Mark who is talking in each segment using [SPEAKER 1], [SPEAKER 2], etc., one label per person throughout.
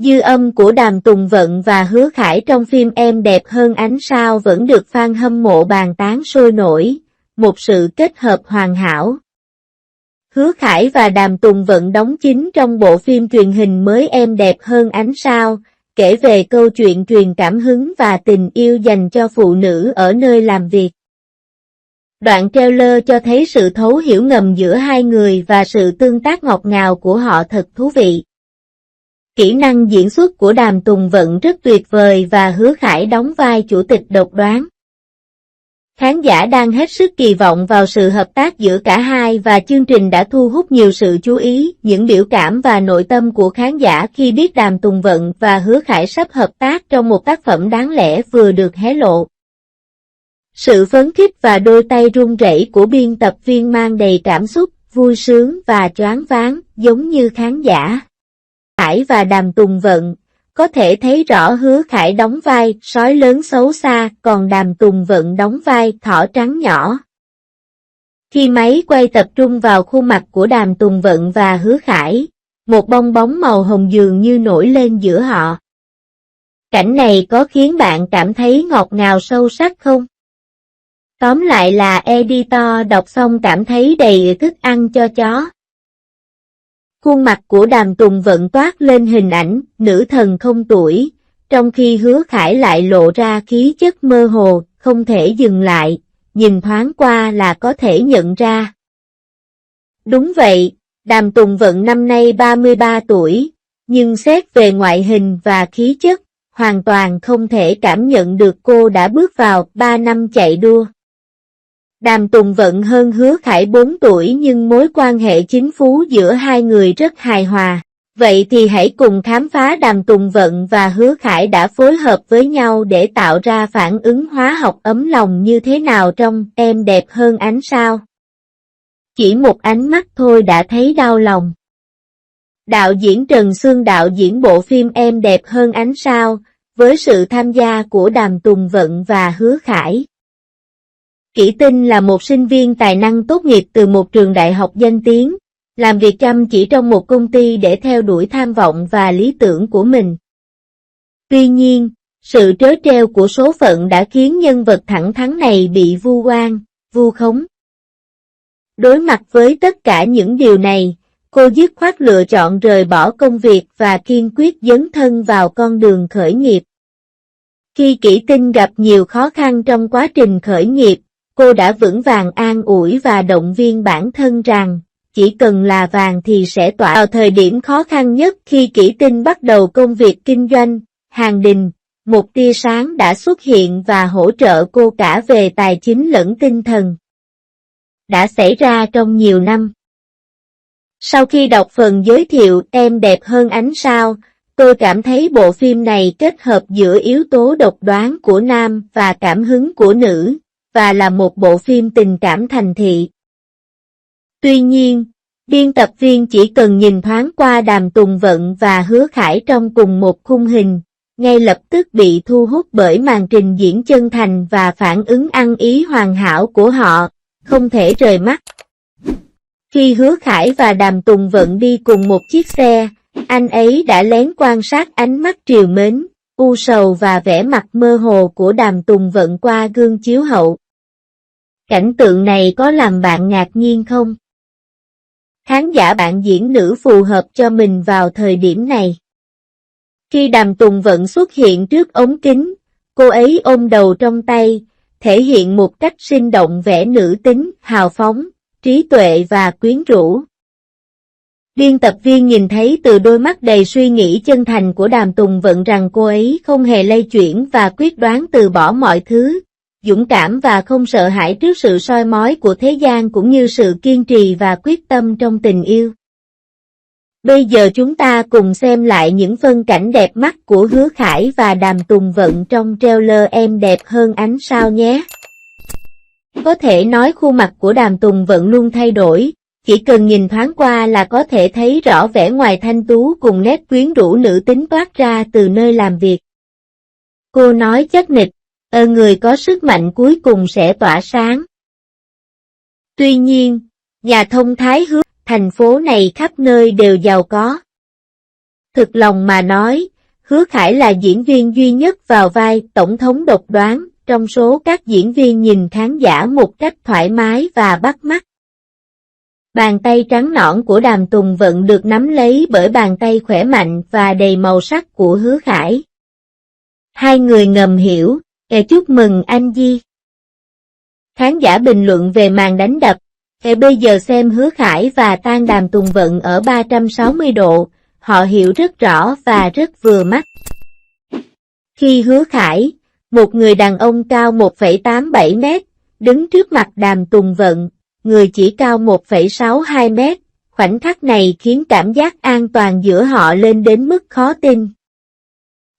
[SPEAKER 1] Dư âm của Đàm Tùng Vận và Hứa Khải trong phim Em Đẹp Hơn Ánh Sao vẫn được fan hâm mộ bàn tán sôi nổi, một sự kết hợp hoàn hảo. Hứa Khải và Đàm Tùng Vận đóng chính trong bộ phim truyền hình mới Em Đẹp Hơn Ánh Sao, kể về câu chuyện truyền cảm hứng và tình yêu dành cho phụ nữ ở nơi làm việc. Đoạn trailer cho thấy sự thấu hiểu ngầm giữa hai người và sự tương tác ngọt ngào của họ thật thú vị. Kỹ năng diễn xuất của Đàm Tùng Vận rất tuyệt vời và Hứa Khải đóng vai chủ tịch độc đoán. Khán giả đang hết sức kỳ vọng vào sự hợp tác giữa cả hai và chương trình đã thu hút nhiều sự chú ý. Những biểu cảm và nội tâm của khán giả khi biết Đàm Tùng Vận và Hứa Khải sắp hợp tác trong một tác phẩm đáng lẽ vừa được hé lộ. Sự phấn khích và đôi tay run rẩy của biên tập viên mang đầy cảm xúc, vui sướng và choáng váng, giống như khán giả. Khải và Đàm Tùng Vận, có thể thấy rõ Hứa Khải đóng vai sói lớn xấu xa, còn Đàm Tùng Vận đóng vai thỏ trắng nhỏ. Khi máy quay tập trung vào khuôn mặt của Đàm Tùng Vận và Hứa Khải, một bong bóng màu hồng dường như nổi lên giữa họ. Cảnh này có khiến bạn cảm thấy ngọt ngào sâu sắc không? Tóm lại là editor đọc xong cảm thấy đầy thức ăn cho chó. Khuôn mặt của Đàm Tùng Vận toát lên hình ảnh nữ thần không tuổi, trong khi Hứa Khải lại lộ ra khí chất mơ hồ, không thể dừng lại, nhìn thoáng qua là có thể nhận ra. Đúng vậy, Đàm Tùng Vận năm nay 33 tuổi, nhưng xét về ngoại hình và khí chất, hoàn toàn không thể cảm nhận được cô đã bước vào 3 năm chạy đua. Đàm Tùng Vận hơn Hứa Khải 4 tuổi nhưng mối quan hệ chính phú giữa hai người rất hài hòa. Vậy thì hãy cùng khám phá Đàm Tùng Vận và Hứa Khải đã phối hợp với nhau để tạo ra phản ứng hóa học ấm lòng như thế nào trong Em Đẹp Hơn Ánh Sao. Chỉ một ánh mắt thôi đã thấy đau lòng. Đạo diễn Trần Xương đạo diễn bộ phim Em Đẹp Hơn Ánh Sao, với sự tham gia của Đàm Tùng Vận và Hứa Khải. Kỷ Tinh là một sinh viên tài năng tốt nghiệp từ một trường đại học danh tiếng, làm việc chăm chỉ trong một công ty để theo đuổi tham vọng và lý tưởng của mình. Tuy nhiên, sự trớ trêu của số phận đã khiến nhân vật thẳng thắn này bị vu oan, vu khống. Đối mặt với tất cả những điều này, cô dứt khoát lựa chọn rời bỏ công việc và kiên quyết dấn thân vào con đường khởi nghiệp. Khi Kỷ Tinh gặp nhiều khó khăn trong quá trình khởi nghiệp, cô đã vững vàng an ủi và động viên bản thân rằng, chỉ cần là vàng thì sẽ tỏa. Vào thời điểm khó khăn nhất khi Kỷ Tinh bắt đầu công việc kinh doanh, Hàn Đình, một tia sáng đã xuất hiện và hỗ trợ cô cả về tài chính lẫn tinh thần. Đã xảy ra trong nhiều năm. Sau khi đọc phần giới thiệu Em Đẹp Hơn Ánh Sao, tôi cảm thấy bộ phim này kết hợp giữa yếu tố độc đoán của nam và cảm hứng của nữ, và là một bộ phim tình cảm thành thị. Tuy nhiên, biên tập viên chỉ cần nhìn thoáng qua Đàm Tùng Vận và Hứa Khải trong cùng một khung hình, ngay lập tức bị thu hút bởi màn trình diễn chân thành và phản ứng ăn ý hoàn hảo của họ, không thể rời mắt. Khi Hứa Khải và Đàm Tùng Vận đi cùng một chiếc xe, anh ấy đã lén quan sát ánh mắt trìu mến, u sầu và vẻ mặt mơ hồ của Đàm Tùng Vận qua gương chiếu hậu. Cảnh tượng này có làm bạn ngạc nhiên không? Khán giả bạn diễn nữ phù hợp cho mình vào thời điểm này. Khi Đàm Tùng Vận xuất hiện trước ống kính, cô ấy ôm đầu trong tay, thể hiện một cách sinh động vẻ nữ tính, hào phóng, trí tuệ và quyến rũ. Biên tập viên nhìn thấy từ đôi mắt đầy suy nghĩ chân thành của Đàm Tùng Vận rằng cô ấy không hề lay chuyển và quyết đoán từ bỏ mọi thứ, dũng cảm và không sợ hãi trước sự soi mói của thế gian cũng như sự kiên trì và quyết tâm trong tình yêu. Bây giờ chúng ta cùng xem lại những phân cảnh đẹp mắt của Hứa Khải và Đàm Tùng Vận trong trailer Em Đẹp Hơn Ánh Sao nhé. Có thể nói khuôn mặt của Đàm Tùng Vận luôn thay đổi, chỉ cần nhìn thoáng qua là có thể thấy rõ vẻ ngoài thanh tú cùng nét quyến rũ nữ tính toát ra từ nơi làm việc. Cô nói chắc nịch, người có sức mạnh cuối cùng sẽ tỏa sáng. Tuy nhiên, nhà thông thái hứa, thành phố này khắp nơi đều giàu có. Thực lòng mà nói, Hứa Khải là diễn viên duy nhất vào vai tổng thống độc đoán, trong số các diễn viên nhìn khán giả một cách thoải mái và bắt mắt. Bàn tay trắng nõn của Đàm Tùng Vận được nắm lấy bởi bàn tay khỏe mạnh và đầy màu sắc của Hứa Khải. Hai người ngầm hiểu, chúc mừng anh Di. Khán giả bình luận về màn đánh đập. Bây giờ xem Hứa Khải và Tan Đàm Tùng Vận ở 360 độ, họ hiểu rất rõ và rất vừa mắt. Khi Hứa Khải, một người đàn ông cao 1,87 mét, đứng trước mặt Đàm Tùng Vận, người chỉ cao 1,62 mét, khoảnh khắc này khiến cảm giác an toàn giữa họ lên đến mức khó tin.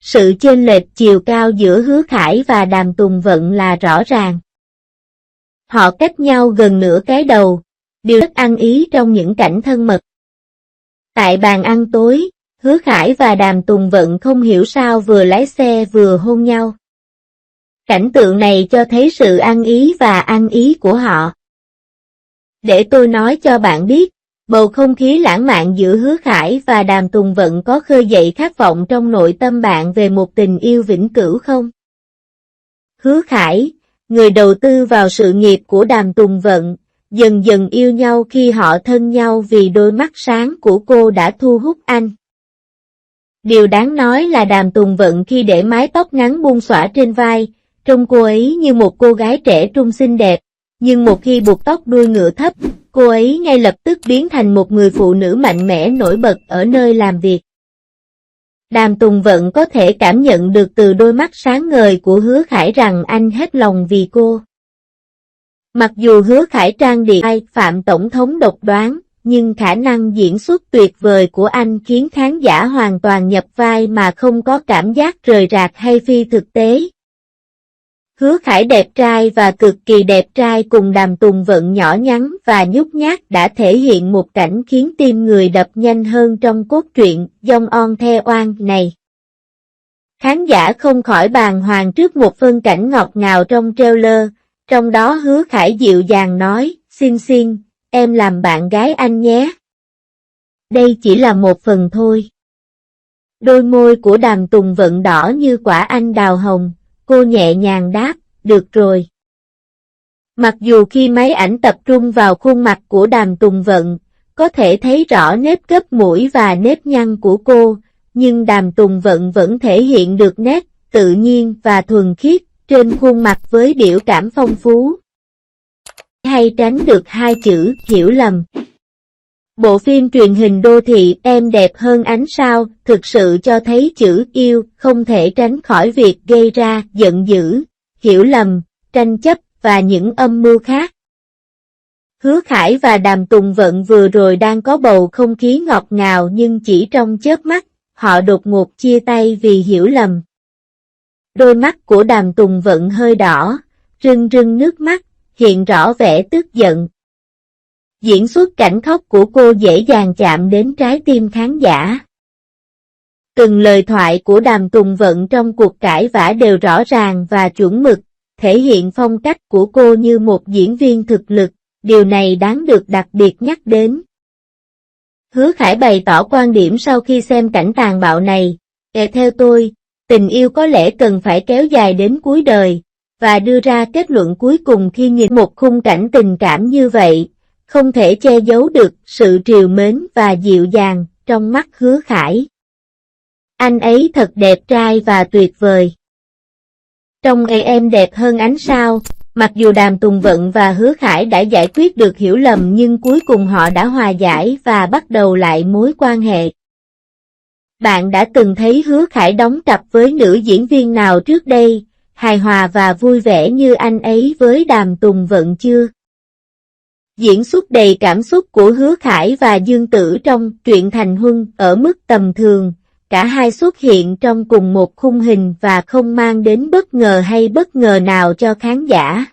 [SPEAKER 1] Sự chênh lệch chiều cao giữa Hứa Khải và Đàm Tùng Vận là rõ ràng. Họ cách nhau gần nửa cái đầu, đều rất ăn ý trong những cảnh thân mật. Tại bàn ăn tối, Hứa Khải và Đàm Tùng Vận không hiểu sao vừa lái xe vừa hôn nhau. Cảnh tượng này cho thấy sự ăn ý và ăn ý của họ. Để tôi nói cho bạn biết, bầu không khí lãng mạn giữa Hứa Khải và Đàm Tùng Vận có khơi dậy khát vọng trong nội tâm bạn về một tình yêu vĩnh cửu không? Hứa Khải, người đầu tư vào sự nghiệp của Đàm Tùng Vận, dần dần yêu nhau khi họ thân nhau vì đôi mắt sáng của cô đã thu hút anh. Điều đáng nói là Đàm Tùng Vận khi để mái tóc ngắn buông xõa trên vai, trông cô ấy như một cô gái trẻ trung xinh đẹp, nhưng một khi buộc tóc đuôi ngựa thấp, cô ấy ngay lập tức biến thành một người phụ nữ mạnh mẽ nổi bật ở nơi làm việc. Đàm Tùng Vận có thể cảm nhận được từ đôi mắt sáng ngời của Hứa Khải rằng anh hết lòng vì cô. Mặc dù Hứa Khải trang điểm vai Phạm Tổng thống độc đoán, nhưng khả năng diễn xuất tuyệt vời của anh khiến khán giả hoàn toàn nhập vai mà không có cảm giác rời rạc hay phi thực tế. Hứa Khải đẹp trai và cực kỳ đẹp trai cùng Đàm Tùng Vận nhỏ nhắn và nhút nhát đã thể hiện một cảnh khiến tim người đập nhanh hơn trong cốt truyện Dong On The Oan này. Khán giả không khỏi bàng hoàng trước một phân cảnh ngọt ngào trong trailer, trong đó Hứa Khải dịu dàng nói, "Xin xin, em làm bạn gái anh nhé." Đây chỉ là một phần thôi. Đôi môi của Đàm Tùng Vận đỏ như quả anh đào hồng, cô nhẹ nhàng đáp, "Được rồi." Mặc dù khi máy ảnh tập trung vào khuôn mặt của Đàm Tùng Vận, có thể thấy rõ nếp gấp mũi và nếp nhăn của cô, nhưng Đàm Tùng Vận vẫn thể hiện được nét tự nhiên và thuần khiết trên khuôn mặt với biểu cảm phong phú. Hay tránh được hai chữ hiểu lầm. Bộ phim truyền hình đô thị Em đẹp hơn ánh sao thực sự cho thấy chữ yêu không thể tránh khỏi việc gây ra giận dữ, hiểu lầm, tranh chấp và những âm mưu khác. Hứa Khải và Đàm Tùng Vận vừa rồi đang có bầu không khí ngọt ngào nhưng chỉ trong chớp mắt, họ đột ngột chia tay vì hiểu lầm. Đôi mắt của Đàm Tùng Vận hơi đỏ, rưng rưng nước mắt, hiện rõ vẻ tức giận. Diễn xuất cảnh khóc của cô dễ dàng chạm đến trái tim khán giả. Từng lời thoại của Đàm Tùng Vận trong cuộc cãi vã đều rõ ràng và chuẩn mực, thể hiện phong cách của cô như một diễn viên thực lực, điều này đáng được đặc biệt nhắc đến. Hứa Khải bày tỏ quan điểm sau khi xem cảnh tàn bạo này, theo tôi, tình yêu có lẽ cần phải kéo dài đến cuối đời, và đưa ra kết luận cuối cùng khi nhìn một khung cảnh tình cảm như vậy, không thể che giấu được sự trìu mến và dịu dàng trong mắt Hứa Khải. Anh ấy thật đẹp trai và tuyệt vời. Trong Em đẹp hơn ánh sao, mặc dù Đàm Tùng Vận và Hứa Khải đã giải quyết được hiểu lầm nhưng cuối cùng họ đã hòa giải và bắt đầu lại mối quan hệ. Bạn đã từng thấy Hứa Khải đóng cặp với nữ diễn viên nào trước đây, hài hòa và vui vẻ như anh ấy với Đàm Tùng Vận chưa? Diễn xuất đầy cảm xúc của Hứa Khải và Dương Tử trong truyện Thành Huân ở mức tầm thường, cả hai xuất hiện trong cùng một khung hình và không mang đến bất ngờ hay bất ngờ nào cho khán giả.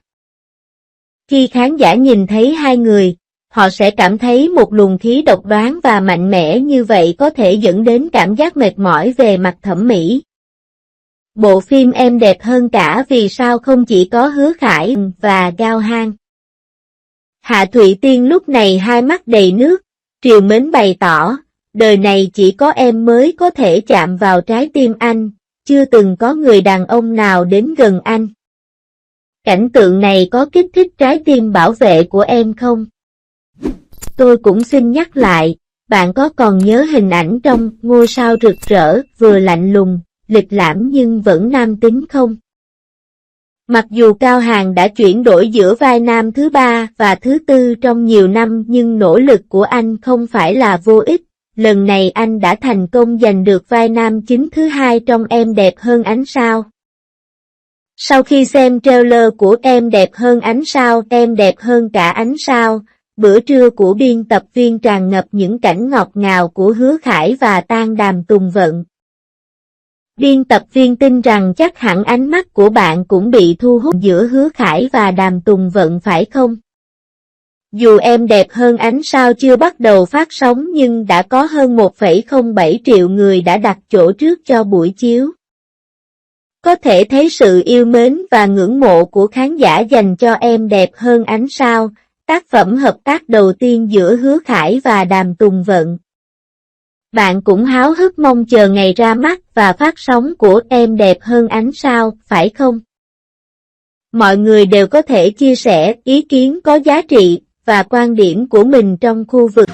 [SPEAKER 1] Khi khán giả nhìn thấy hai người, họ sẽ cảm thấy một luồng khí độc đoán và mạnh mẽ như vậy có thể dẫn đến cảm giác mệt mỏi về mặt thẩm mỹ. Bộ phim Em đẹp hơn cả vì sao không chỉ có Hứa Khải và Gao Han. Hạ Thụy Tiên lúc này hai mắt đầy nước, trìu mến bày tỏ, Đời này chỉ có em mới có thể chạm vào trái tim anh, chưa từng có người đàn ông nào đến gần anh. Cảnh tượng này có kích thích trái tim bảo vệ của em không? Tôi cũng xin nhắc lại, bạn có còn nhớ hình ảnh trong Ngôi sao rực rỡ, vừa lạnh lùng, lịch lãm nhưng vẫn nam tính không? Mặc dù Cao Hàn đã chuyển đổi giữa vai nam thứ ba và thứ tư trong nhiều năm nhưng nỗ lực của anh không phải là vô ích. Lần này anh đã thành công giành được vai nam chính thứ hai trong Em đẹp hơn ánh sao. Sau khi xem trailer của Em đẹp hơn ánh sao, Em đẹp hơn cả ánh sao, bữa trưa của biên tập viên tràn ngập những cảnh ngọt ngào của Hứa Khải và Tang Đàm Tùng Vận. Biên tập viên tin rằng chắc hẳn ánh mắt của bạn cũng bị thu hút giữa Hứa Khải và Đàm Tùng Vận phải không? Dù Em đẹp hơn ánh sao chưa bắt đầu phát sóng nhưng đã có hơn 1,07 triệu người đã đặt chỗ trước cho buổi chiếu. Có thể thấy sự yêu mến và ngưỡng mộ của khán giả dành cho Em đẹp hơn ánh sao, tác phẩm hợp tác đầu tiên giữa Hứa Khải và Đàm Tùng Vận. Bạn cũng háo hức mong chờ ngày ra mắt và phát sóng của Em đẹp hơn ánh sao, phải không? Mọi người đều có thể chia sẻ ý kiến có giá trị và quan điểm của mình trong khu vực